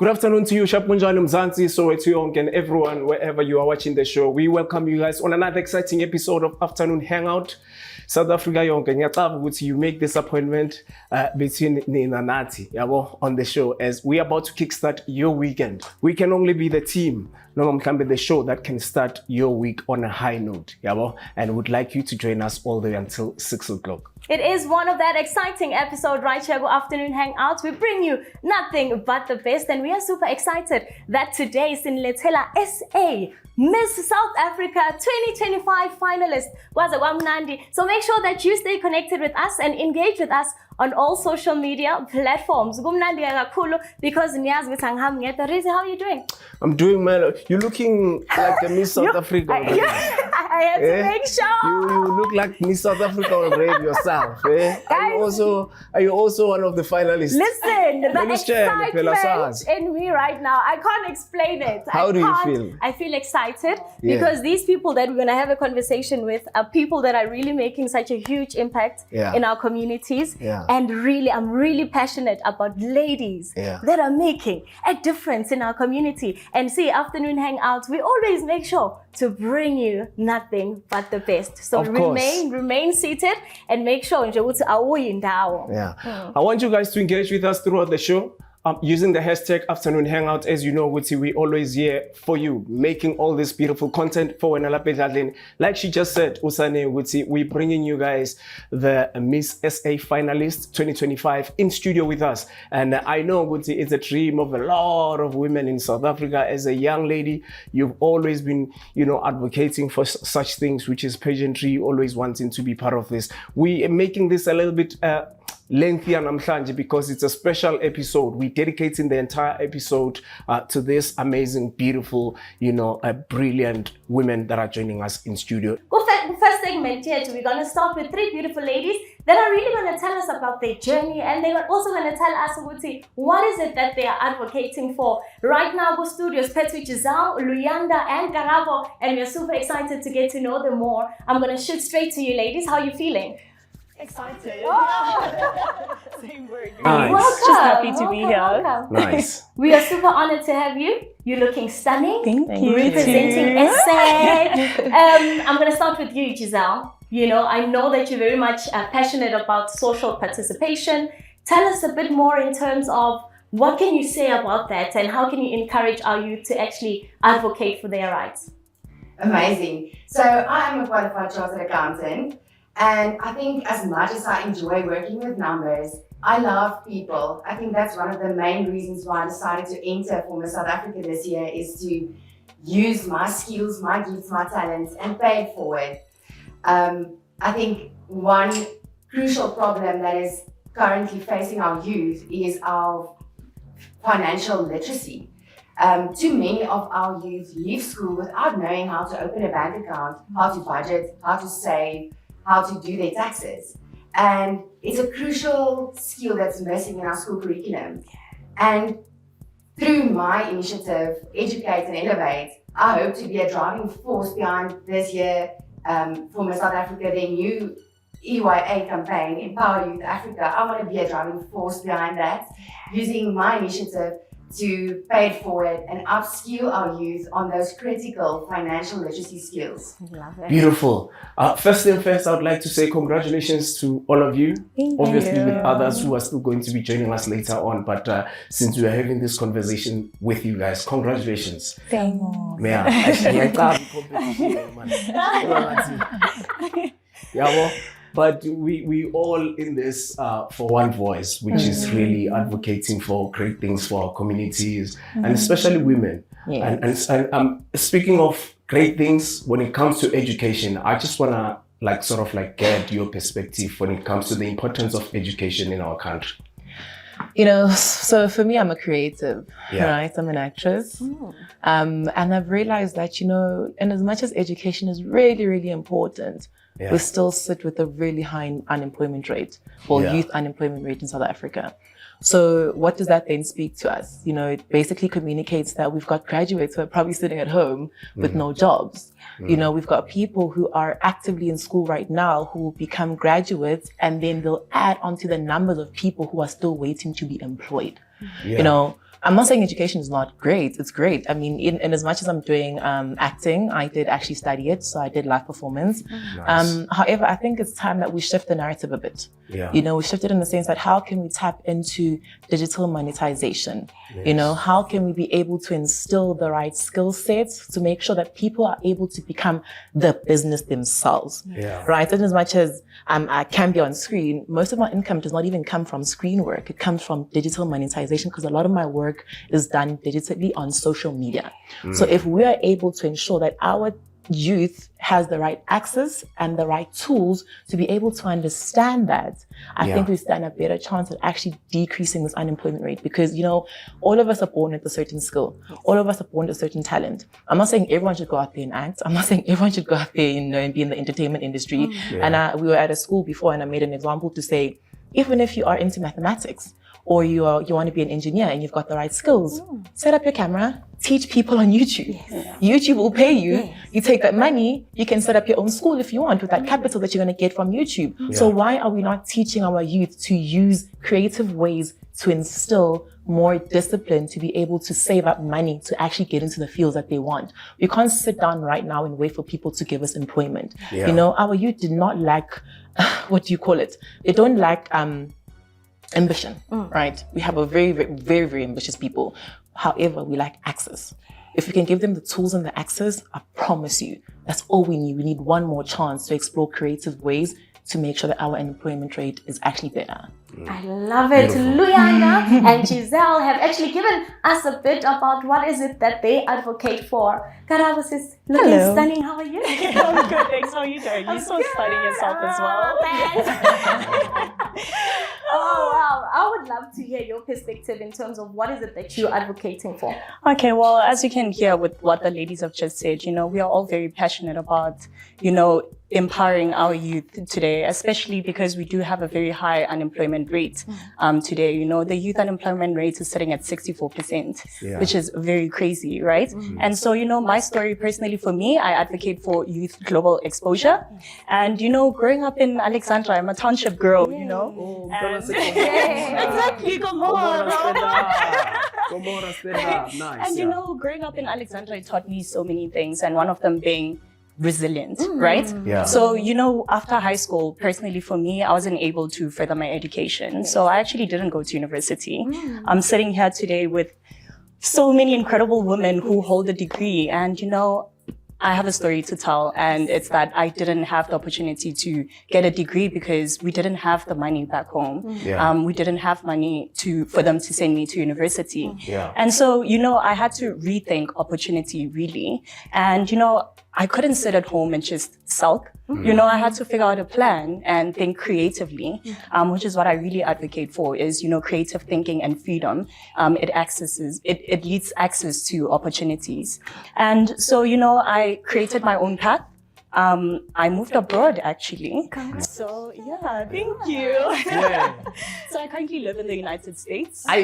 Good afternoon to you, Shapunjani Mzansi, Soweto, and everyone, wherever you are watching the show. We welcome you guys on another exciting episode of Afternoon Hangout. South Africa, you make this appointment between Nina and Nati on the show as we are about to kickstart your weekend. We can only be the team, can be the show that can start your week on a high note, and would like you to join us all the way until 6 o'clock. It is one of that exciting episode right here, Afternoon Hangout. We bring you nothing but the best, and we are super excited that today is in Letela SA Miss South Africa 2025 finalist. So make sure that you stay connected with us and engage with us on all social media platforms. Because Rhee, how are you doing? I'm doing well. You're looking like a Miss South Africa. I have to make sure. You look like Miss South Africa already yourself. Are you also one of the finalists? Listen, the excitement in me right now, I can't explain it. How do you feel? I feel excited because these people that we're going to have a conversation with are people that are really making such a huge impact in our communities. And really, I'm really passionate about ladies that are making a difference in our community. And see, Afternoon Hangouts, we always make sure to bring you nothing but the best. So remain seated and make sure I want you guys to engage with us throughout the show. Using the hashtag Afternoon Hangout. As you know, we always here for you, making all this beautiful content for Venele. Like she just said, Usane, we're bringing you guys the Miss SA finalist 2025 in studio with us. And I know, it's a dream of a lot of women in South Africa. As a young lady, you've always been, advocating for such things, which is pageantry, always wanting to be part of this. We are making this a little bit lengthy and because it's a special episode. We're dedicating the entire episode to this amazing, beautiful, brilliant women that are joining us in studio. First segment here, we're going to start with 3 beautiful ladies that are really going to tell us about their journey, and they're also going to tell us what is it that they are advocating for. Right now, Go Studios, Gizelle, Luyanda, and Karabo, and we're super excited to get to know them more. I'm going to shoot straight to you, ladies. How are you feeling? Excited. Same word. Nice. Welcome. Just happy to be here. Welcome. Nice. We are super honored to have you. You're looking stunning. Thank you. Representing SA. I'm going to start with you, Gizelle. I know that you're very much passionate about social participation. Tell us a bit more in terms of what can you say about that and how can you encourage our youth to actually advocate for their rights? Amazing. So I am a qualified chartered accountant. And I think as much as I enjoy working with numbers, I love people. I think that's one of the main reasons why I decided to enter for Miss South Africa this year, is to use my skills, my gifts, my talents and pay it forward. I think one crucial problem that is currently facing our youth is our financial literacy. Too many of our youth leave school without knowing how to open a bank account, how to budget, how to save, how to do their taxes. And it's a crucial skill that's missing in our school curriculum. And through my initiative, Educate and Elevate, I hope to be a driving force behind this year for Miss South Africa, their new EYA campaign, Empower Youth Africa. I want to be a driving force behind that, using my initiative to pay it forward and upskill our youth on those critical financial literacy skills. Love it. Beautiful. First thing first, I would like to say congratulations to all of you. Obviously with others who are still going to be joining us later on. But since we are having this conversation with you guys, congratulations. Thank you. But we all in this for one voice, which is really advocating for great things for our communities and especially women. Yes. And speaking of great things, when it comes to education, I just want to get your perspective when it comes to the importance of education in our country. So for me, I'm a creative, right? I'm an actress. And I've realized that, and as much as education is really, really important, we still sit with a really high unemployment rate, or youth unemployment rate in South Africa. So what does that then speak to us? It basically communicates that we've got graduates who are probably sitting at home with no jobs. We've got people who are actively in school right now who will become graduates, and then they'll add onto the numbers of people who are still waiting to be employed. I'm not saying education is not great. It's great. I mean, in as much as I'm doing acting, I did actually study it. So I did live performance. Nice. However, I think it's time that we shift the narrative a bit. Yeah. You know, we shifted in the sense that how can we tap into digital monetization? Yes. You know, how can we be able to instill the right skill sets to make sure that people are able to become the business themselves? Yeah. Right? And as much as I can be on screen, most of my income does not even come from screen work. It comes from digital monetization because a lot of my work is done digitally on social media. So if we are able to ensure that our youth has the right access and the right tools to be able to understand that, I think we stand a better chance at actually decreasing this unemployment rate because, you know, all of us are born with a certain skill. All of us are born with a certain talent. I'm not saying everyone should go out there and act. I'm not saying everyone should go out there, you know, and be in the entertainment industry. And we were at a school before and I made an example to say, even if you are into mathematics, or you want to be an engineer and you've got the right skills, set up your camera, teach people on YouTube. YouTube will pay you. You take that money, you can set up your own school if you want with that capital that you're going to get from YouTube. So why are we not teaching our youth to use creative ways to instill more discipline to be able to save up money to actually get into the fields that they want? We can't sit down right now and wait for people to give us employment. You know, our youth did not lack, what do you call it? They don't lack, ambition, right? We have a very, very, very, very ambitious people. However, we lack access. If we can give them the tools and the access, I promise you, that's all we need. We need one more chance to explore creative ways to make sure that our unemployment rate is actually better. I love it. Luyanda and Gizelle have actually given us a bit about what is it that they advocate for. Karabo says, looking stunning. How are you? I'm good, thanks. How are you doing? You're so stunning yourself as well. Oh, wow. I would love to hear your perspective in terms of what is it that you're advocating for. Okay, well, as you can hear with what the ladies have just said, you know, we are all very passionate about, you know, empowering our youth today, especially because we do have a very high unemployment rate today. You know, the youth unemployment rate is sitting at 64%, which is very crazy, right? And so, you know, my story personally for me, I advocate for youth global exposure. And, you know, growing up in Alexandra, I'm a township girl, you know. Exactly, come on. Nice. And, you know, growing up in Alexandra, it taught me so many things. And one of them being resilient, right? Yeah. So, you know, after high school, personally for me, I wasn't able to further my education. So I actually didn't go to university. I'm sitting here today with so many incredible women who hold a degree. And, you know, I have a story to tell, and it's that I didn't have the opportunity to get a degree because we didn't have the money back home. We didn't have money for them to send me to university. And so, you know, I had to rethink opportunity really. And, you know, I couldn't sit at home and just sulk. You know, I had to figure out a plan and think creatively, which is what I really advocate for is, you know, creative thinking and freedom. It leads access to opportunities. And so, you know, I created my own path. I moved abroad actually. So yeah, thank you. So I currently live in the United States. I'll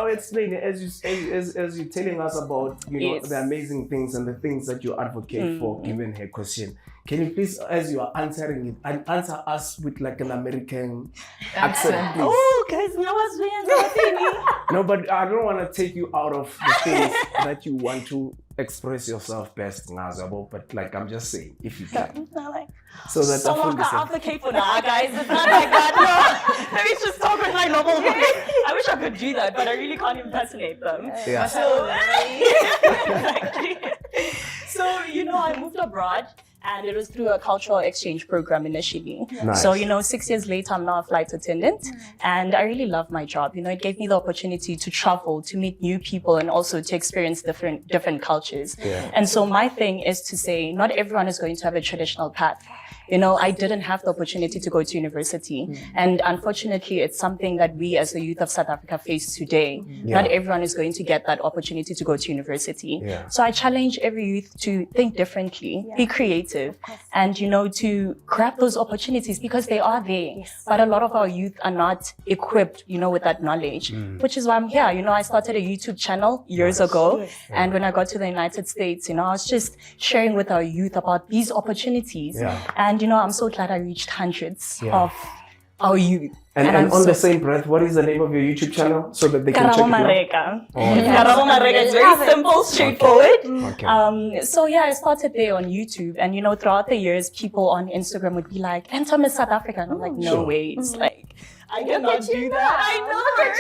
explain it as you're telling us about, you know, the amazing things and the things that you advocate for, given her question. Can you please, as you are answering it, answer us with like an American accent, please? Oh, guys, no one's being No, but I don't want to take you out of the things that you want to express yourself best, Ngazabo, but like I'm just saying, if you can. So that so long I advocate for that, guys. It's not like that. No, let me just talk with my normal voice. I wish I could do that, but I really can't impersonate them. Yeah. So, exactly. So, you know, I moved abroad. And it was through a cultural exchange program initially. Nice. So, you know, 6 years later, I'm now a flight attendant. And I really love my job. You know, it gave me the opportunity to travel, to meet new people, and also to experience different cultures. And so my thing is to say, not everyone is going to have a traditional path. I didn't have the opportunity to go to university. And unfortunately, it's something that we as the youth of South Africa face today. Not everyone is going to get that opportunity to go to university. So I challenge every youth to think differently, be creative, and, to grab those opportunities because they are there. But a lot of our youth are not equipped, with that knowledge, which is why I'm here. I started a YouTube channel years ago. And when I got to the United States, I was just sharing with our youth about these opportunities. And, I'm so glad I reached hundreds of our youth. And on the same breath, what is the name of your YouTube channel so that they can check it out? Mareka. Karabo Mareka. It's very simple, straightforward. So I started there on YouTube, and throughout the years, people on Instagram would be like, "Enter Miss South Africa," and I'm like, "No way!" It's like I cannot do that. I know. That's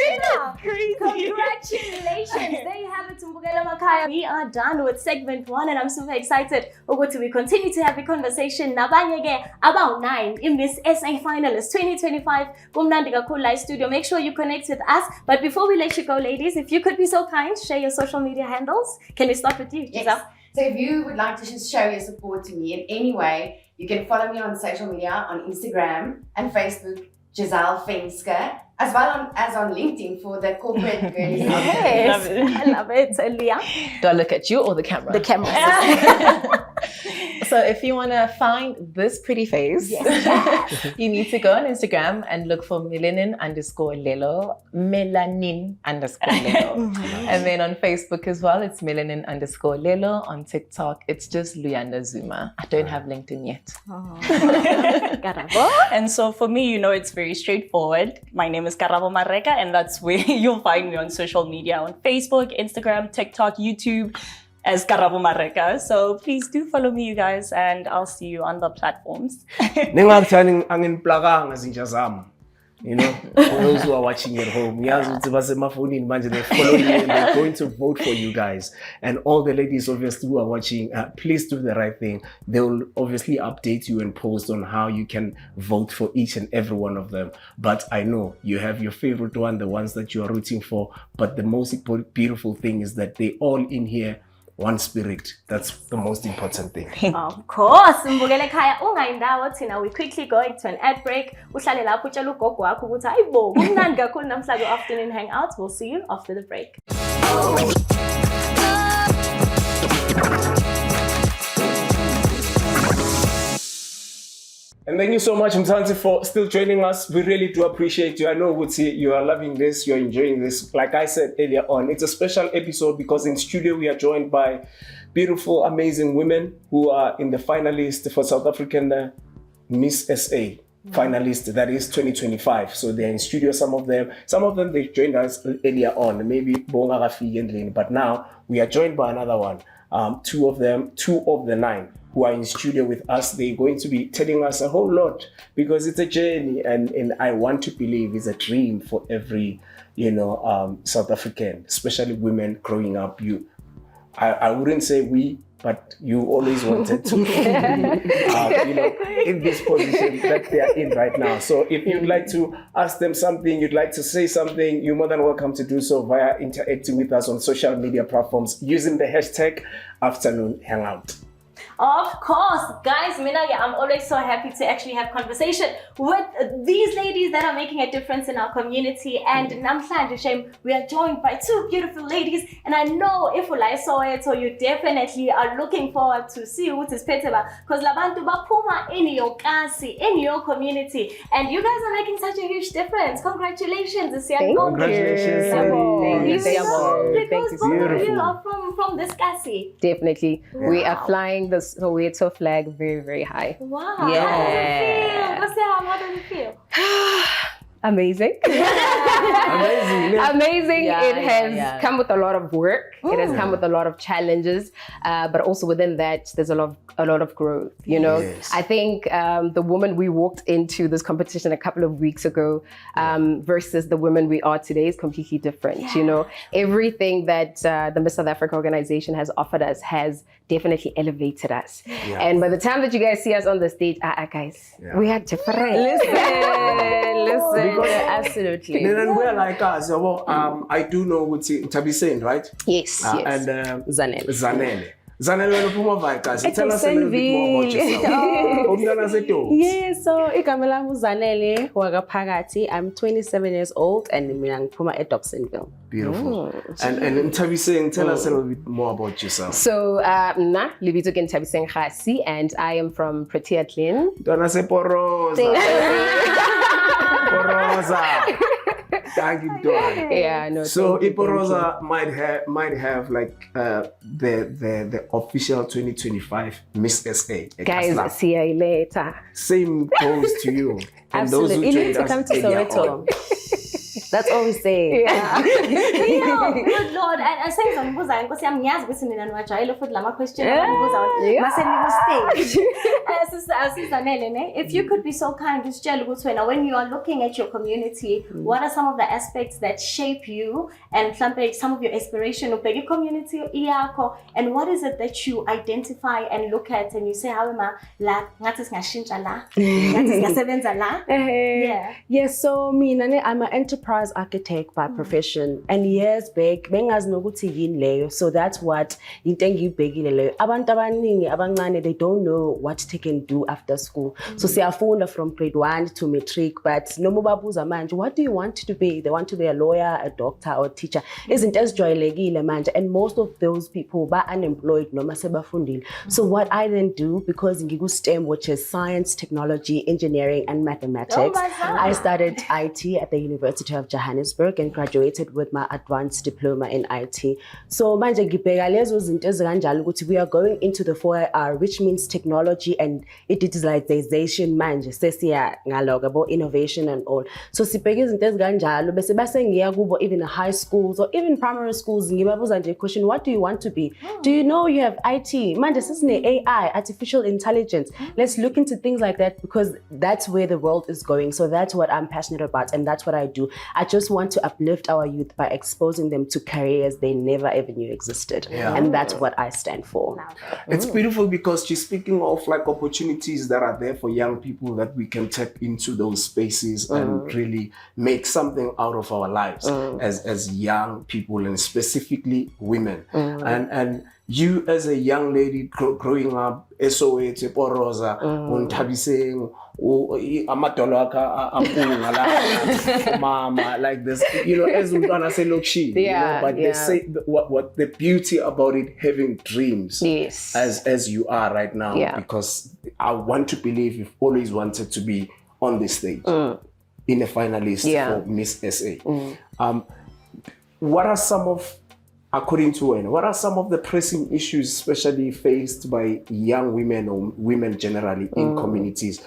crazy. Congratulations. There you have it, Mbukela Makaya. We are done with segment 1, and I'm super excited. We continue to have a conversation. Nabanye about 9 in Miss SA Finalists 2025. Kumnandi kakhulu live studio. Make sure you connect with us. But before we let you go, ladies, if you could be so kind, share your social media handles. Can we start with you, Gizelle? Yes. So if you would like to just show your support to me in any way, you can follow me on social media, on Instagram and Facebook, Gizelle Venske, as well as on LinkedIn for the corporate girlies. Yes, I love it. Leah? Do I look at you or the camera? The camera. So if you want to find this pretty face, you need to go on Instagram and look for melanin_lelo, melanin_lelo. And then on Facebook as well, it's melanin_lelo. On TikTok, it's just Luyanda Zuma. I don't have LinkedIn yet. Karabo? And so for me, it's very straightforward. My name is Karabo Mareka, and that's where you'll find me on social media, on Facebook, Instagram, TikTok, YouTube, as Karabo Mareka. So please do follow me, you guys, and I'll see you on the platforms. For those who are watching at home, they're following you and they're going to vote for you guys. And all the ladies, obviously, who are watching, please do the right thing. They will obviously update you and post on how you can vote for each and every one of them. But I know you have your favorite one, the ones that you are rooting for. But the most beautiful thing is that they all in here, one spirit. That's the most important thing. Of course. Mbukele khaya ungayindawo thina. We quickly go into an ad break. Uhlale lapho utshela ugogo wakho ukuthi hayibo kumnandi kakhulu namhlanje afternoon hangout. We'll see you after the break. And thank you so much, Mtanzi, for still joining us. We really do appreciate you. I know, Wutsi, you are loving this, you're enjoying this. Like I said earlier on, it's a special episode because in studio we are joined by beautiful, amazing women who are in the finalists for South African Miss SA finalist, that is 2025. So they're in studio, some of them they joined us earlier on, maybe Bonga Rafi and Lynn, but now we are joined by another one. Two of the 9 who are in studio with us. They're going to be telling us a whole lot because it's a journey, and I want to believe it's a dream for every South African, especially women growing up. I wouldn't say we, but you always wanted to be in this position that they are in right now. So if you'd like to ask them something, you'd like to say something, you're more than welcome to do so via interacting with us on social media platforms using the hashtag Afternoon Hangout. Of course, guys, I'm always so happy to actually have conversation with these ladies that are making a difference in our community. And namhlanje, we are joined by 2 beautiful ladies. And I know if you like Soweto, you definitely are looking forward to see what is peteba, because labantu bapuma in your Kgasi, in your community, and you guys are making such a huge difference. Congratulations, Congratulations. Thank you. Because both of you are from this Kgasi. Definitely. Wow. We are flying the Soweto flag very, very high. Wow. Yeah. How does it feel? Amazing. Amazing. Yeah, it has come with a lot of work. It has come with a lot of challenges, but also within that, there's a lot of growth. Yes. I think the woman we walked into this competition a couple of weeks ago versus the women we are today is completely different. Everything that the Miss South Africa organization has offered us has definitely elevated us. Yeah. And by the time that you guys see us on the stage, guys, we are different. Listen. Absolutely. Then we're like us. I do know with Nthabiseng, right? Yes. And Zanele. Zanele, wena uphuma vibe, Kgasi. Tell us a little bit more about yourself. Umntwana seTopi. Yeah, so igama lami uZanele Phakathi. I'm 27 years old and mina ngiphuma eDobsonville. Beautiful. And Nthabiseng, tell us a little bit more about yourself. So, Mna, libito ke Nthabiseng Kgasi, and I am from Protea Clean. Mntwana seporoza. Poroza. Thank you, Dwan. Yeah, no. So thank you. Iporoza might have like the official 2025 Miss SA. Guys, see you later. Same goes to you. And Absolutely. those who You need joined to us come to earlier Soweto. on. That's all we say. Yo, good Lord. And saying some buza because I'm ngiyazi ukuthi nina niwajayele futhi lama question ababuza mase niku-stage. Sister Nelly, ne? If you could be so kind to share ukuthi wena when you are looking at your community, what are some of the aspects that shape you and some of your aspiration of the community yakho, and what is it that you identify and look at and you say how am I la ngathi singashintsha la ngathi singasebenza la? Yeah. Yes, so mina I'm an enterprise architect by profession, and years back bengazi nokuthi yini leyo, so that's what into engiyibhekile leyo. Abantu abaningi abancane, they don't know what they can do after school. So siyafunda from grade 1 to matric, but noma babuza manje, what do you want to be? They want to be a lawyer, a doctor, or a teacher. Izinto ezijwayelekile manje, and most of those people ba unemployed noma sebafundile. So what I then do, because ngiku STEM, which is science, technology, engineering, and mathematics, I studied IT at the University of Johannesburg and graduated with my advanced diploma in IT. So manje ngibheka lezo zinto ezikanjalo ukuthi we are going into the 4IR, which means technology and digitalization manje sesiya ngaloka about innovation and all. So sibheka izinto ezikanjalo bese basengiya kubo even high schools or even primary schools ngibabuza nje question, what do you want to be? Do you know you have IT? Manje sesine AI, artificial intelligence. Let's look into things like that because that's where the world is going. So that's what I'm passionate about and that's what I do. I just want to uplift our youth by exposing them to careers they never ever knew existed. Yeah. And that's what I stand for. It's beautiful because she's speaking of like opportunities that are there for young people that we can tap into those spaces and really make something out of our lives as young people and specifically women. And you as a young lady growing up, Soweto, Poroza, Nthabiseng, amadolo akha aphunga la mama, like this, you know, as umntwana selokishini, you know, but they say what the beauty about it, having dreams, Yes. as you are right now, because I want to believe you've always wanted to be on this stage in a finalist for Miss SA. What are some of, according to Wayne, what are some of the pressing issues especially faced by young women or women generally in communities?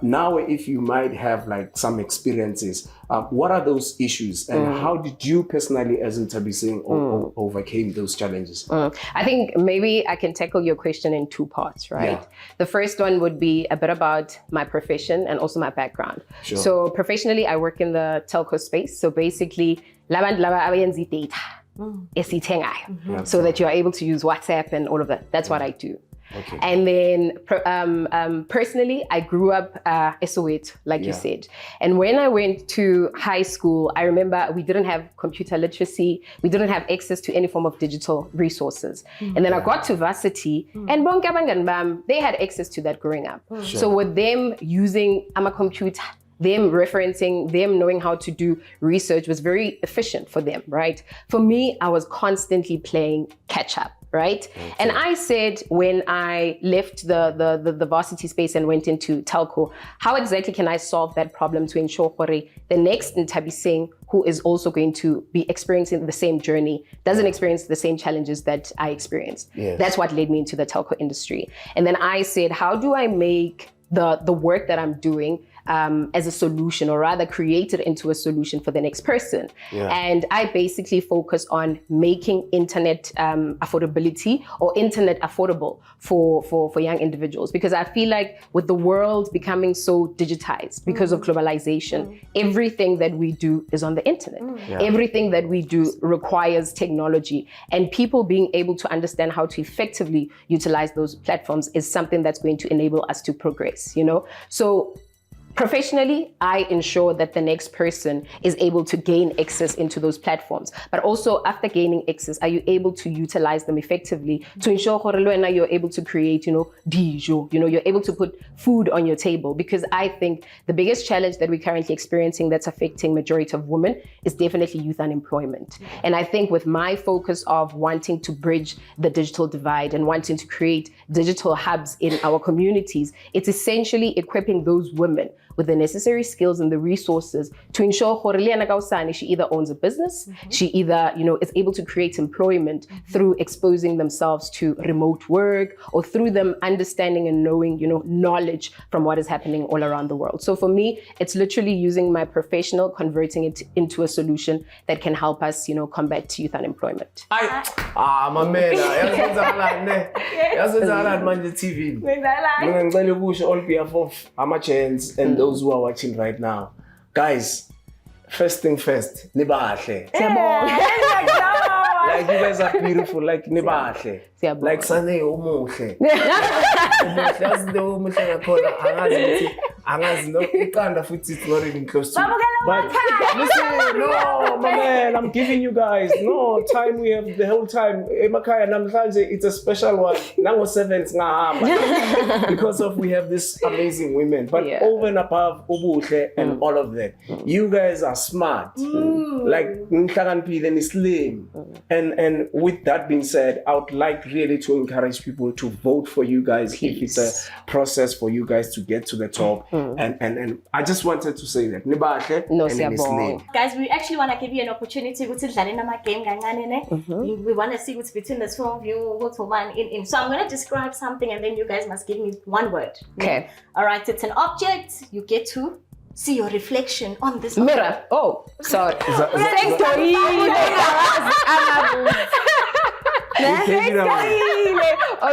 Now, if you might have like some experiences, what are those issues and how did you personally as Nthabiseng overcame those challenges? I think maybe I can tackle your question in two parts, right? Yeah. The first one would be a bit about my profession and also my background. Sure. So professionally, I work in the telco space. So basically, laba abayenza data. esithengayo, so that you are able to use WhatsApp and all of that. That's what I do. Okay. And then personally, I grew up Soweto, like you said. And when I went to high school, I remember we didn't have computer literacy. We didn't have access to any form of digital resources. And then I got to varsity, and bonke abangani bam, they had access to that growing up. Sure. So with them using a computer, them referencing, them knowing how to do research was very efficient for them, right? For me, I was constantly playing catch up, right? Okay. And I said, when I left the varsity space and went into telco, how exactly can I solve that problem to ensure the next Nthabiseng, who is also going to be experiencing the same journey, doesn't experience the same challenges that I experienced? Yes. That's what led me into the telco industry. And then I said, how do I make the work that I'm doing as a solution, or rather create it into a solution for the next person? And I basically focus on making internet affordability, or internet affordable for young individuals, because I feel like with the world becoming so digitized because of globalization, everything that we do is on the internet. Everything that we do requires technology, and people being able to understand how to effectively utilize those platforms is something that's going to enable us to progress, you know? So Professionally, I ensure that the next person is able to gain access into those platforms. But also, after gaining access, are you able to utilize them effectively to ensure that you're able to create, dijo, you're able to put food on your table? Because I think the biggest challenge that we're currently experiencing that's affecting majority of women is definitely youth unemployment. And I think with my focus of wanting to bridge the digital divide and wanting to create digital hubs in our communities, it's essentially equipping those women with the necessary skills and the resources to ensure she either owns a business, she either is able to create employment through exposing themselves to remote work, or through them understanding and knowing knowledge from what is happening all around the world. So for me, it's literally using my professional, converting it into a solution that can help us combat youth unemployment. My man, TV. On behalf of Amachens and those who are watching right now, guys, first thing first, nibahle. Like you guys are beautiful, like nibahle. Like Sunday umuhle. That's the umuhle ngakhona. Angazi no ikanda futhi it's not even close to. But listen, no, my man, I'm giving you guys no time. We have the whole time. Emakhaya namhlanje it's a special one. Nango 7 ngahamba because of we have this amazing women. But over and above ubuhle and all of that, you guys are smart. Like nhlakaniphile and slim. And with that being said, I would like really to encourage people to vote for you guys. Please. If it's a process for you guys to get to the top. And I just wanted to say that nibahle and slim. Guys, we actually want to give you an opportunity to dlala nama game kancane. We want to see what's between the two of you, what's one in. So I'm going to describe something and then you guys must give me one word. Okay. All right, it's an object. You get to see your reflection on this mirror. Oh, sorry.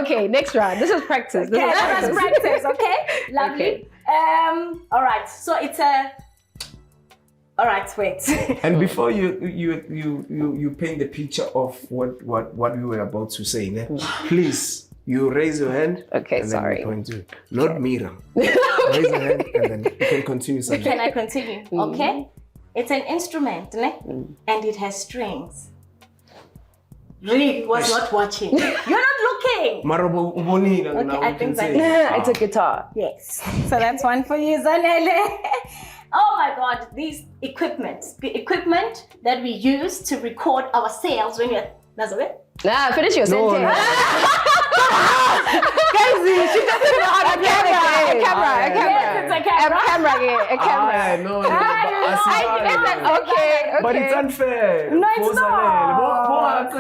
Okay, next round. This is practice. Okay, let's practice. Okay, lovely. Okay. All right. So it's a. All right, wait. And before you paint the picture of what we were about to say, please. You raise your hand. Okay, and sorry. Then we're going to, not Mira. Raise your hand and then you can continue something. Can I continue? Okay. It's an instrument, and it has strings. Rhee was not watching. You're not looking. Marobo uboni. Okay, I think that it's a guitar. Yes. So that's one for you, Zanele. Oh my God, these the equipment that we use to record ourselves when we're. Finish your sentence. Kgasi, she doesn't know how to play the camera. Yes, it's a camera. A camera. No. Okay. But it's unfair. No, it's not.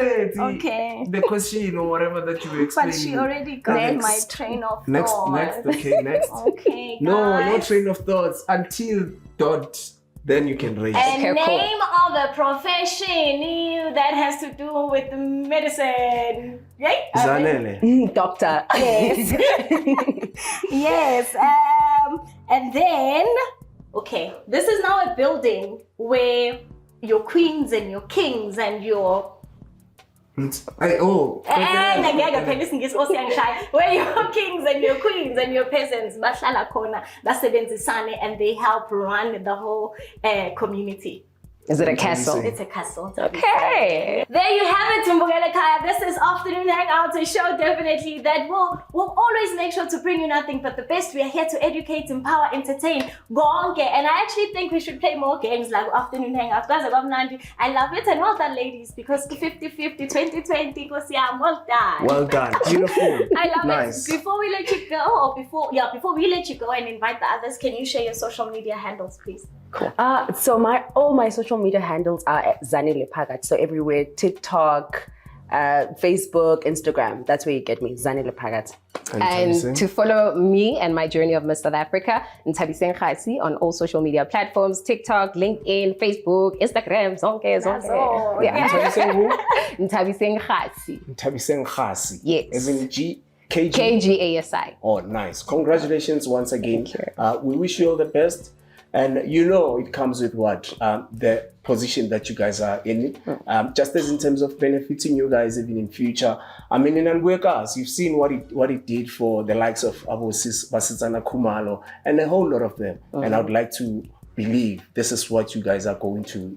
Okay. The question or whatever that you were explaining. But she already got my train of thoughts. Next. Okay, next. Okay, guys. No train of thoughts until dot. Then you can raise. And name of a profession that has to do with medicine. Right? Zanele. Doctor. Yes. Yes. And then, okay, this is now a building where your queens and your kings and your where your kings and your queens and your peasants bahlala khona basebenzisane and they help run the whole community. Is it a castle? It's a castle. Okay. There you have it, Mbongela Kaya. This is Afternoon Hangout, a show definitely that will always make sure to bring you nothing but the best. We are here to educate, empower, entertain, gonke. And I actually think we should play more games like Afternoon Hangout. I love it and well done, ladies, because 50-50, 20-20, well done. Well done. Beautiful. I love nice. it. Before we let you go, before we let you go and invite the others, can you share your social media handles, please? Cool. So all my social media handles are at Zanele Phakathi. So everywhere, TikTok, Facebook, Instagram. That's where you get me, Zanele Phakathi. And to follow me and my journey of Miss South Africa, Nthabiseng Kgasi on all social media platforms: TikTok, LinkedIn, Facebook, Instagram, zonke. Yeah. Nthabiseng who? Nthabiseng Kgasi. Nthabiseng Kgasi. Yes. As in Kgasi. Oh, nice. Congratulations once again. Thank you. We wish you all the best. And you know it comes with what? The position that you guys are in. Just as in terms of benefiting you guys even in future. I mean, in Qhawekazi, you've seen what it did for the likes of Basitsana Khumalo and a whole lot of them. And I would like to believe this is what you guys are going to,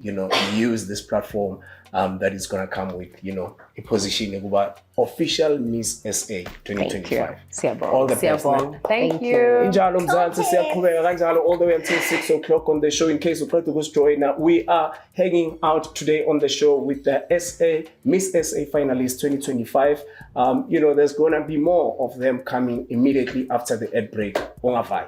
use this platform that is going to come with, a position about official Miss SA 2025. All the best. Thank you. Injalo mzansi siyaqhubeka kanjalo all the way until 6 o'clock on the show. In case uqeda ukujoyina, we are hanging out today on the show with the Miss SA Finalists 2025. There's going to be more of them coming immediately after the ad break. Ungafai.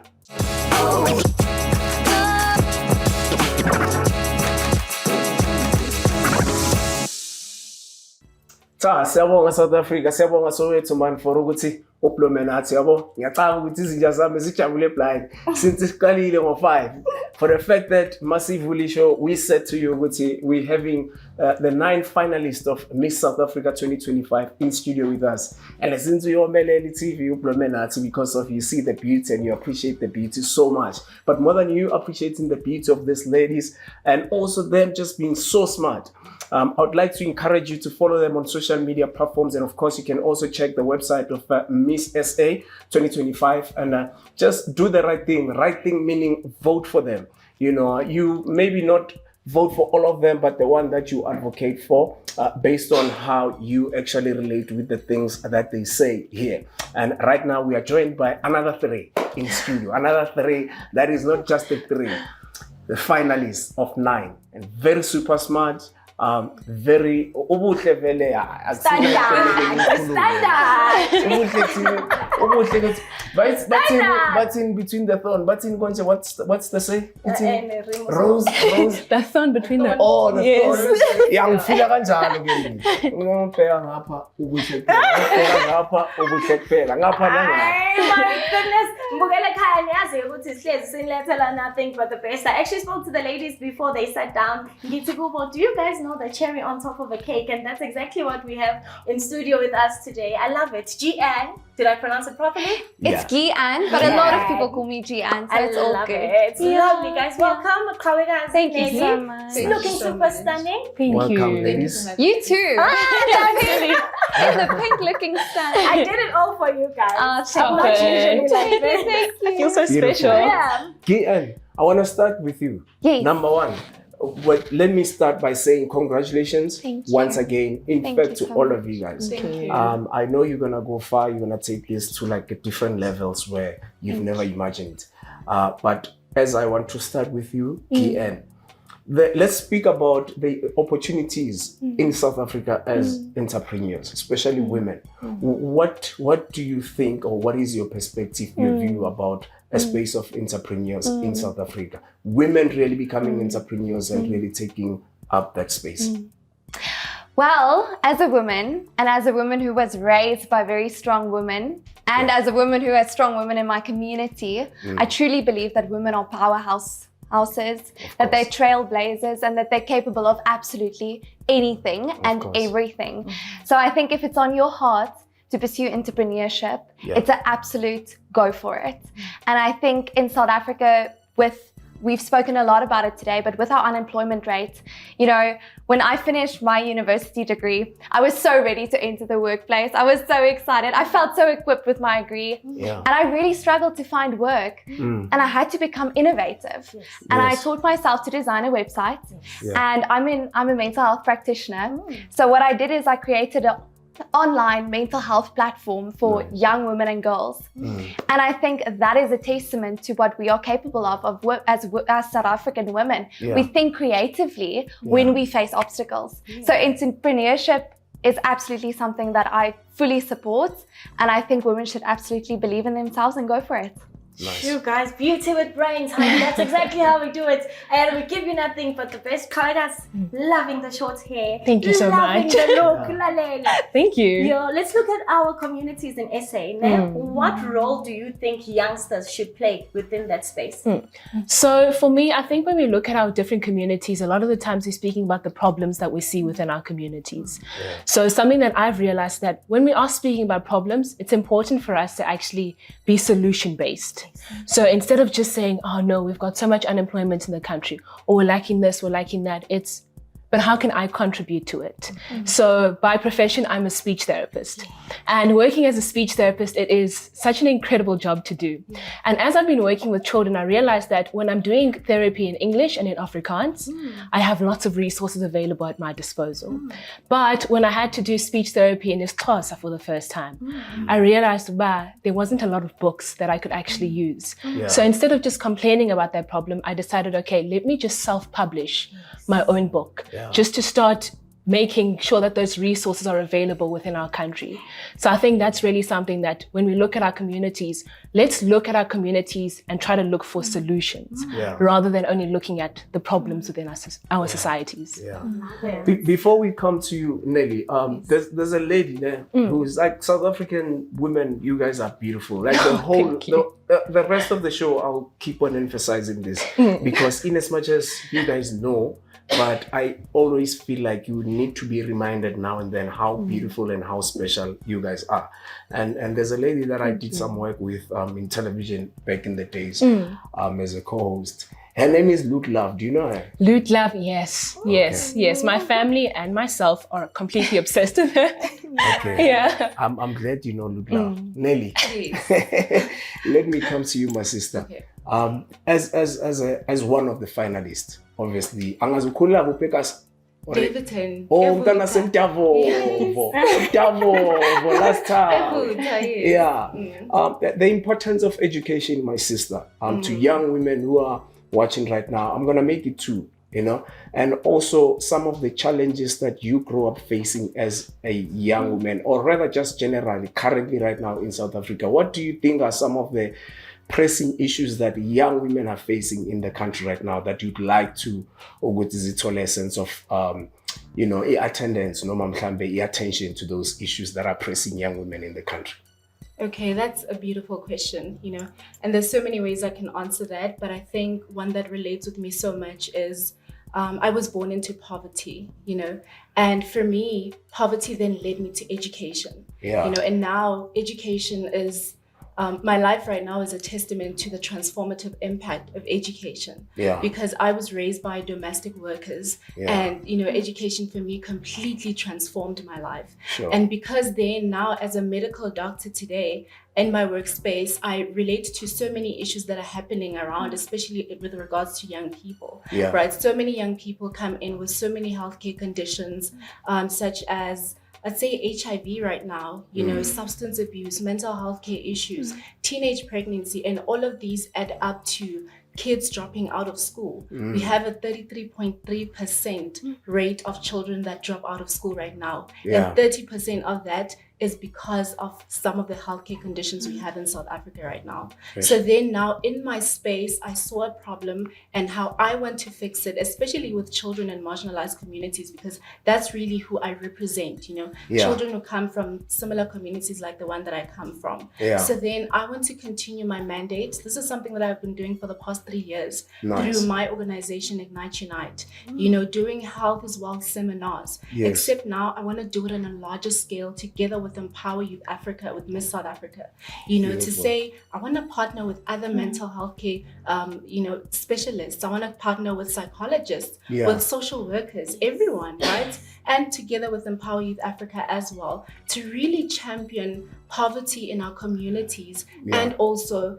Siyabonga South Africa, siyabonga Soweto man for ukuthi ublome nathi yabo. Ngiyacanga ukuthi izinja zami zijabule blind since siqalile ngo5. For the fact that massively show we said to you ukuthi we having the 9 finalists of Miss South Africa 2025 in studio with us. And since you omelele TV ublome nathi because of you see the beauty and you appreciate the beauty so much. But more than you appreciating the beauty of these ladies and also them just being so smart. I would like to encourage you to follow them on social media platforms, and of course you can also check the website of Miss SA 2025 and just do the right thing. Right thing meaning vote for them. You maybe not vote for all of them, but the one that you advocate for based on how you actually relate with the things that they say here. And right now we are joined by another 3 in studio. Another 3 that is not just the 3, the finalists of 9 and very super smart. Very ubuhle vele Standard. but in between the thorn, but in konje what's the say? It's in rose The thorn between the thorn. Yang fila kanjalo ke. Ngopeka ngapha ubuhle phela. Ngapha My goodness, mbukele ekhaya niyazi ukuthi sihlezi sinilethela nothing but the best. I actually spoke to the ladies before they sat down. Ngithi kubo, do you guys know the cherry on top of a cake? And that's exactly what we have in studio with us today. I love it. Ghee-Ann. Did I pronounce it properly? It's Ghee-Ann, but a lot of people call me Ghee-Ann, so it's all good. It's lovely, guys. Welcome, Qhawekazi. Thank you so much. Looking super stunning. Thank you. ladies. You too. In the pink looking stand. I did it all for you guys. stop Not it. usually like this. Thank you. I feel so Beautiful. special. Yeah. Ghee-Ann, I want to start with you. Yes. Number 1. Let me start by saying congratulations Thank you. once again. In Thank fact, you to so all much. of you guys. Thank you. I know you're gonna go far. You're gonna take this to like different levels where you've never imagined. But as I want to start with you, Ghee-Ann, let's speak about the opportunities in South Africa as entrepreneurs, especially women. What do you think, or what is your perspective, your view about a space of entrepreneurs in South Africa? Women really becoming entrepreneurs and really taking up that space. Well, as a woman, and as a woman who was raised by very strong women, and as a woman who has strong women in my community, I truly believe that women are powerhouses, that they're trailblazers, and that they're capable of absolutely anything and everything. So I think if it's on your heart to pursue entrepreneurship, it's an absolute go for it. And I think in South Africa, we've spoken a lot about it today, but with our unemployment rate, when I finished my university degree, I was so ready to enter the workplace. I was so excited. I felt so equipped with my degree. And I really struggled to find work. And I had to become innovative. And I taught myself to design a website. And I'm a mental health practitioner. So what I did is I created an online mental health platform for young women and girls. And I think that is a testament to what we are capable of as South African women. We think creatively when we face obstacles. So entrepreneurship is absolutely something that I fully support. And I think women should absolutely believe in themselves and go for it. Nice. You guys, beauty with brains, honey. That's exactly how we do it. And we give you nothing but the best. Qhawekazi, loving the short hair. Thank you so loving much. the look. Lalela. Thank you. Let's look at our communities in SA. Now, what role do you think youngsters should play within that space? So for me, I think when we look at our different communities, a lot of the times we're speaking about the problems that we see within our communities. So something that I've realized that when we are speaking about problems, it's important for us to actually be solution-based. it. So instead of just saying, oh no, we've got so much unemployment in the country, or we're lacking this, we're lacking that, but how can I contribute to it? So by profession, I'm a speech therapist. And working as a speech therapist, it is such an incredible job to do. And as I've been working with children, I realized that when I'm doing therapy in English and in Afrikaans, I have lots of resources available at my disposal. But when I had to do speech therapy in Xhosa for the first time, I realized there wasn't a lot of books that I could actually use. So instead of just complaining about that problem, I decided, okay, let me just self-publish my own book, just to start making sure that those resources are available within our country. So I think that's really something that when we look at our communities, let's look at our communities and try to look for solutions rather than only looking at the problems within our societies. Before we come to you, Nelly, there's a lady there who's like, South African women, you guys are beautiful. Like the whole, the rest of the show, I'll keep on emphasizing this because in as much as you guys know, but I always feel like you need to be reminded now and then how beautiful and how special you guys are. And there's a lady that I did some work with in television back in the days as a co-host. Her name is Loot Love. Do you know her? Loot Love, yes. My family and myself are completely obsessed with her. I'm glad you know Loot Love. Nelly, let me come to you, my sister. As one of the finalists, obviously, angazukhulula Phakathi. Davidson. Oh, mntana Nthabiseng. Last time. The importance of education, my sister, to young women who are watching right now. I'm gonna make it two, and also some of the challenges that you grew up facing as a young woman, or rather just generally, currently right now in South Africa. What do you think are some of the pressing issues that young women are facing in the country right now that you'd like to, or what is it, a sense of, attendance, attention to those issues that are pressing young women in the country? Okay, that's a beautiful question, and there's so many ways I can answer that, but I think one that relates with me so much is I was born into poverty, and for me, poverty then led me to education, and now education is my life right now is a testament to the transformative impact of education. Because I was raised by domestic workers, and education for me completely transformed my life. And because then now as a medical doctor today in my workspace, I relate to so many issues that are happening around, especially with regards to young people. Right? So many young people come in with so many healthcare conditions, such as, let's say, HIV right now, substance abuse, mental health care issues, teenage pregnancy, and all of these add up to kids dropping out of school. We have a 33.3% rate of children that drop out of school right now. And 30% of that is because of some of the healthcare conditions we have in South Africa right now. So then now in my space, I saw a problem and how I want to fix it, especially with children in marginalized communities, because that's really who I represent, children who come from similar communities like the one that I come from. So then I want to continue my mandate. This is something that I've been doing for the past 3 years through my organization, Ignite Unite, doing health as well seminars, except now I want to do it on a larger scale together with Empower Youth Africa, with Miss South Africa, to say, I want to partner with other mental health care, specialists. I want to partner with psychologists, with social workers, everyone, right? And together with Empower Youth Africa as well, to really champion poverty in our communities and also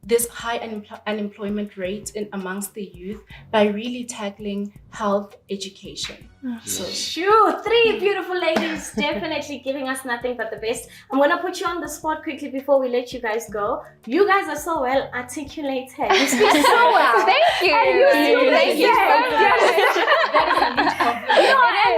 this high unemployment rate amongst the youth by really tackling health education. Sure, 3 beautiful ladies definitely giving us nothing but the best. I'm gonna put you on the spot quickly before we let you guys go. You guys are so well articulated. You speak so well. Thank you. And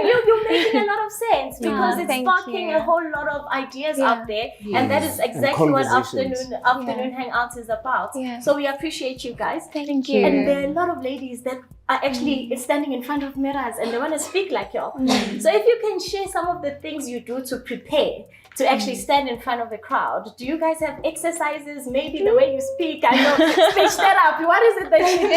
you're making a lot of sense because it's sparking a whole lot of ideas out there, and that is exactly what Afternoon Hangout is about. So we appreciate you guys. Thank you. And there are a lot of ladies that are actually standing in front of mirrors and they want to speak like y'all. So if you can share some of the things you do to prepare to actually stand in front of a crowd. Do you guys have exercises? Maybe the way you speak, I know, speech therapy. What is it that you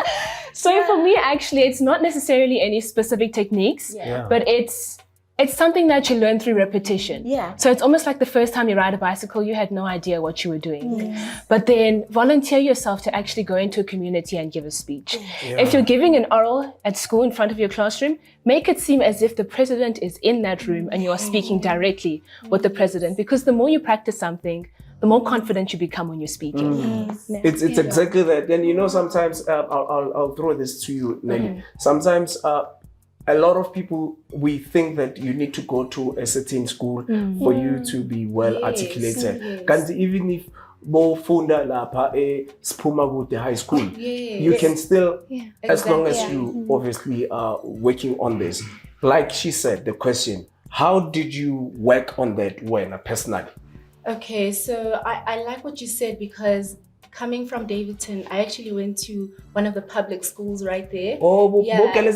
do? So for me, actually, it's not necessarily any specific techniques, but it's it's something that you learn through repetition. Yeah. So it's almost like the first time you ride a bicycle, you had no idea what you were doing. But then volunteer yourself to actually go into a community and give a speech. If you're giving an oral at school in front of your classroom, make it seem as if the president is in that room and you are speaking directly with the president, because the more you practice something, the more confident you become when you're speaking. It's exactly that. And you know, sometimes I'll throw this to you, Nelly. Sometimes a lot of people, we think that you need to go to a certain school for you to be well articulated. Because even if funda lapha Spuma the high school, you can still, as long as you obviously are working on this. Like she said, the question, how did you work on that when personally? Okay, so I like what you said, because coming from Davidson, I actually went to one of the public schools right there. Oh, Khalima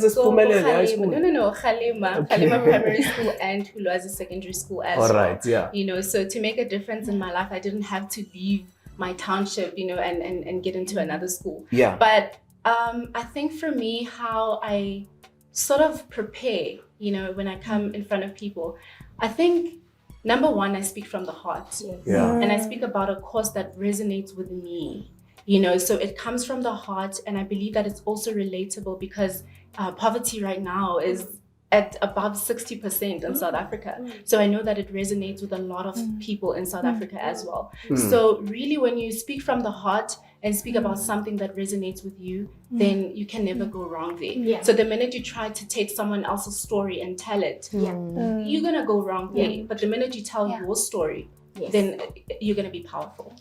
Primary School and Qhawekazi Secondary School as well. All right, yeah. You know, so to make a difference in my life, I didn't have to leave my township, you know, and get into another school. Yeah. But I think for me, how I sort of prepare, you know, when I come in front of people, I think number one, I speak from the heart. And I speak about a cause that resonates with me, you know, so it comes from the heart. And I believe that it's also relatable, because poverty right now is at above 60% in South Africa. So I know that it resonates with a lot of people in South Africa as well. So really, when you speak from the heart and speak about something that resonates with you, then you can never go wrong there. So the minute you try to take someone else's story and tell it, you're gonna go wrong there. But the minute you tell your story, then you're gonna be powerful.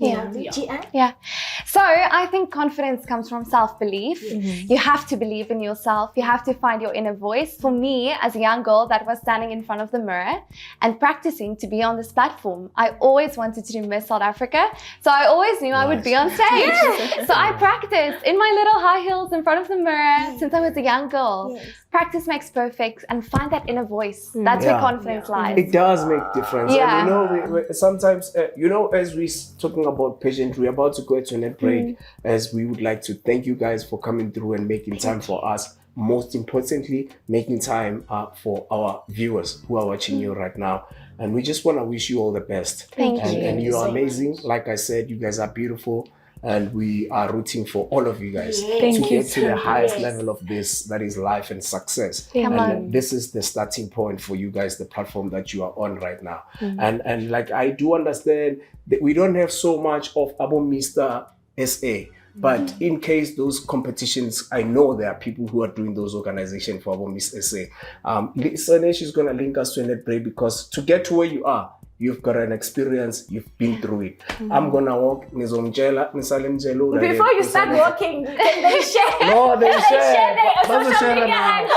So I think confidence comes from self-belief. You have to believe in yourself. You have to find your inner voice. For me, as a young girl that was standing in front of the mirror and practicing to be on this platform, I always wanted to do Miss South Africa. So I always knew I would be on stage. So I practiced in my little high heels in front of the mirror since I was a young girl. Practice makes perfect, and find that inner voice. That's where confidence lies. It does make difference. And you know, we sometimes, you know, as we're talking about patience, we're about to go to a net break, as we would like to thank you guys for coming through and making time for us. Most importantly, making time for our viewers who are watching you right now. And we just want to wish you all the best. Thank you. And you are amazing. Like I said, you guys are beautiful. And we are rooting for all of you guys to get to the highest level of this, that is life and success. And this is the starting point for you guys, the platform that you are on right now. And like, I do understand that we don't have so much of Abo Mr. SA, but in case those competitions, I know there are people who are doing those organizations for Abo Miss SA. Sanesh is going to link us to a net break, because to get to where you are, you've got an experience, you've been through it. I'm gonna walk. Before you start walking, can they share? No, they share. Their social media handle.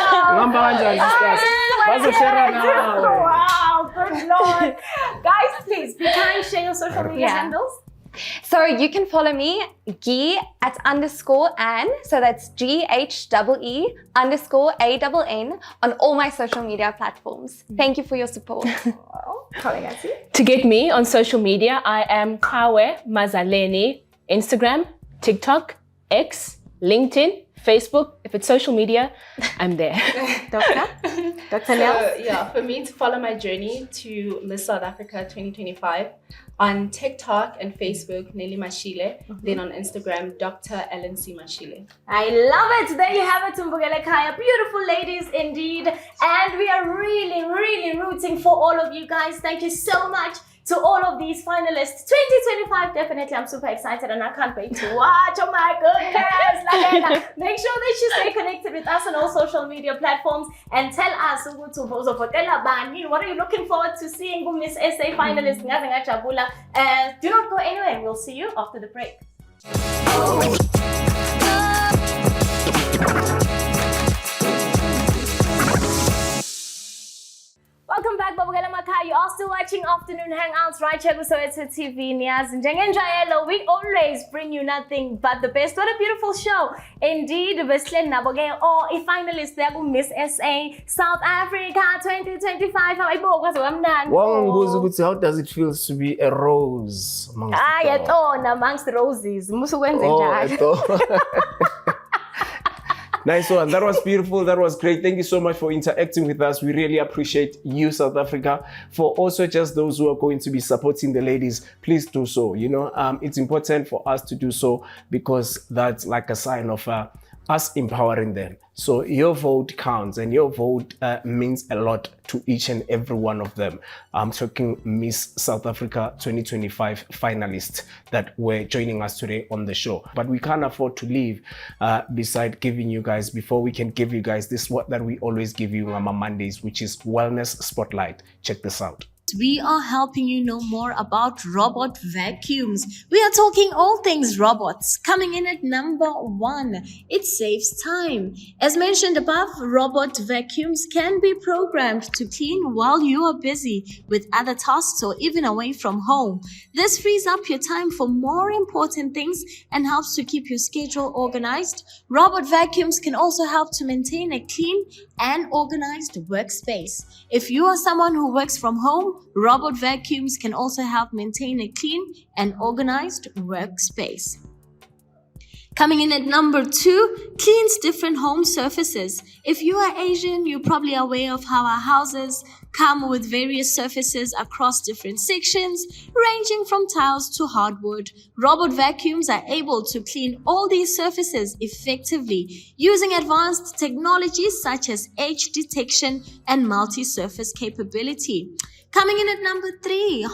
Wow, good Lord. Guys, please, be kind, share your social media handles. So you can follow me, Ghee @_Ann. So that's GHEE _ANN on all my social media platforms. Thank you for your support. To get me on social media, I am Mazaleni, Instagram, TikTok, X, LinkedIn, Facebook. If it's social media, I'm there. Dr. Nels? Yeah, for me to follow my journey to Miss South Africa 2025 on TikTok and Facebook, Nelly Mashile. Then on Instagram, Dr. LNC Mashile. I love it. There you have it, Tumbugele Kaya. Beautiful ladies indeed. And we are really, really rooting for all of you guys. Thank you so much to all of these finalists. 2025, definitely. I'm super excited and I can't wait to watch. Oh my goodness. Make sure that you stay connected with us on all social media platforms and tell us what are you looking forward to seeing Miss SA finalists. Do not go anywhere. We'll see you after the break. Welcome back, Babugela Makhaya. You are still watching Afternoon Hangouts right here with Soweto TV. Niyaz, we always bring you nothing but the best. What a beautiful show. Indeed, Beslen Naboge or a finalist there go Miss SA South Africa 2025. How does it feel to be a rose amongst amongst roses. Nice one. That was beautiful. That was great. Thank you so much for interacting with us. We really appreciate you, South Africa. For also just those who are going to be supporting the ladies, please do so. You know, it's important for us to do so because that's like a sign of us empowering them. So your vote counts, and your vote means a lot to each and every one of them. I'm talking Miss South Africa 2025 finalists that were joining us today on the show. But we can't afford to leave beside giving you guys, before we can give you guys this, what that we always give you on Mondays, which is Wellness Spotlight. Check this out. We are helping you know more about robot vacuums. We are talking all things robots. Coming in at number 1, it saves time. As mentioned above, robot vacuums can be programmed to clean while you are busy with other tasks or even away from home. This frees up your time for more important things and helps to keep your schedule organized. Robot vacuums can also help to maintain a clean and organized workspace. If you are someone who works from home, robot vacuums can also help maintain a clean and organized workspace. Coming in at number 2, cleans different home surfaces. If you are Asian, you're probably aware of how our houses come with various surfaces across different sections, ranging from tiles to hardwood. Robot vacuums are able to clean all these surfaces effectively using advanced technologies such as edge detection and multi-surface capability. Coming in at number 3,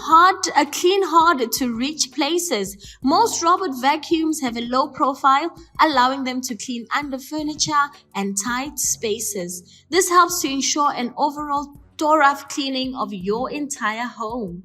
clean hard to reach places. Most robot vacuums have a low profile, allowing them to clean under furniture and tight spaces. This helps to ensure an overall thorough cleaning of your entire home.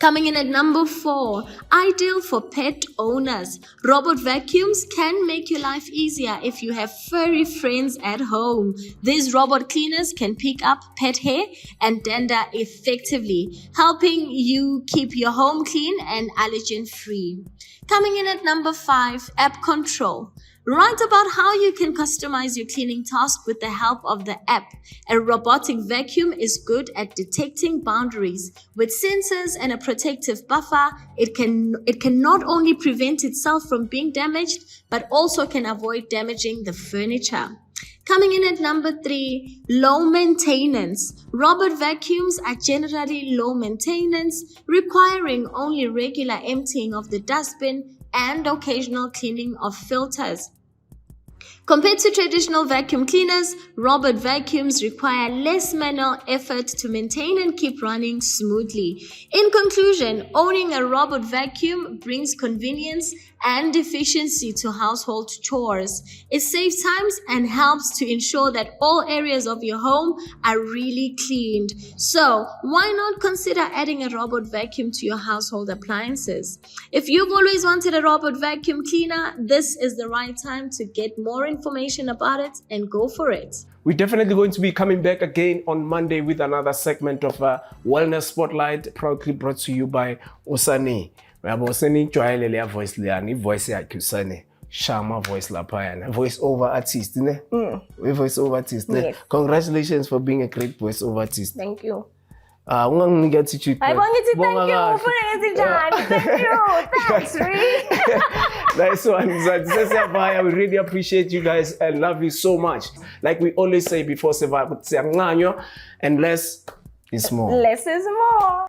Coming in at number 4, ideal for pet owners. Robot vacuums can make your life easier if you have furry friends at home. These robot cleaners can pick up pet hair and dander effectively, helping you keep your home clean and allergen free. Coming in at number 5, app control. Write about how you can customize your cleaning task with the help of the app. A robotic vacuum is good at detecting boundaries. With sensors and a protective buffer, it can not only prevent itself from being damaged, but also can avoid damaging the furniture. Coming in at number 3, low maintenance. Robot vacuums are generally low maintenance, requiring only regular emptying of the dustbin and occasional cleaning of filters. Compared to traditional vacuum cleaners, robot vacuums require less manual effort to maintain and keep running smoothly. In conclusion, owning a robot vacuum brings convenience and efficiency to household chores. It saves times and helps to ensure that all areas of your home are really cleaned. So, why not consider adding a robot vacuum to your household appliances? If you've always wanted a robot vacuum cleaner, this is the right time to get more information about it and go for it. We're definitely going to be coming back again on Monday with another segment of Wellness Spotlight, proudly brought to you by Usani. Usani joyelele voice leani voice yakhe Usani. Shama voice lapayana. Voice over artist, ne? Voice over artist, ne? Yes. Congratulations for being a great voice over artist. Thank you. I want you to thank you for the time. Thank you. Thanks, Rhee. Nice one. We really appreciate you guys and love you so much. Like we always say before, and less is more. Less is more.